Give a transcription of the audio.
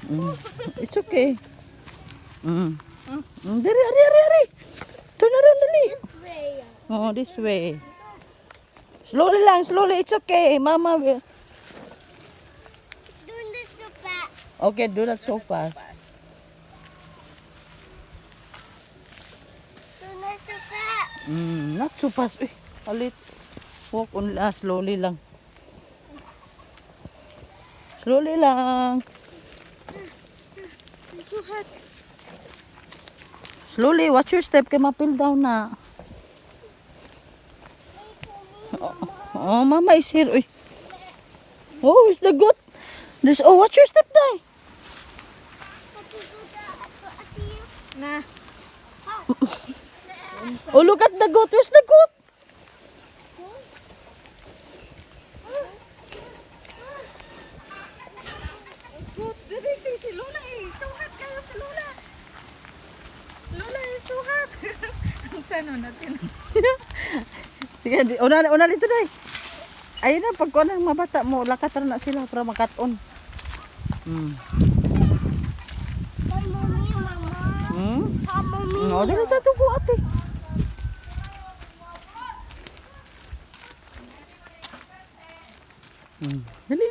Mm. It's okay. Mm. Dari, ari. Turn around, dali. This way. Oh, this way. Slowly lang, slowly. It's okay. Mama will. Doing this so fast. Okay, do that so fast. Doing this so fast. Not so fast. Eh, alit. Walk on slowly lang. Slowly lang. It's so hot. Slowly, watch your step kay ma-fell down na. Oh, mama is here. Uy. Oh, it's the goat. Watch your step, Day. Nah. Oh, look at the goat. Where's the goat? Good, dito si Lola eh. Suhat kayo si Lola. Lola eh, suhat. Ang sano natin. Sige, una dito, Day. Ayun na, pagkuhan ng mabata mo, lakatan na sila para makaton. Hi, mommy, mama. Hi, mommy. Oh, dali tatugo, ate. Dali.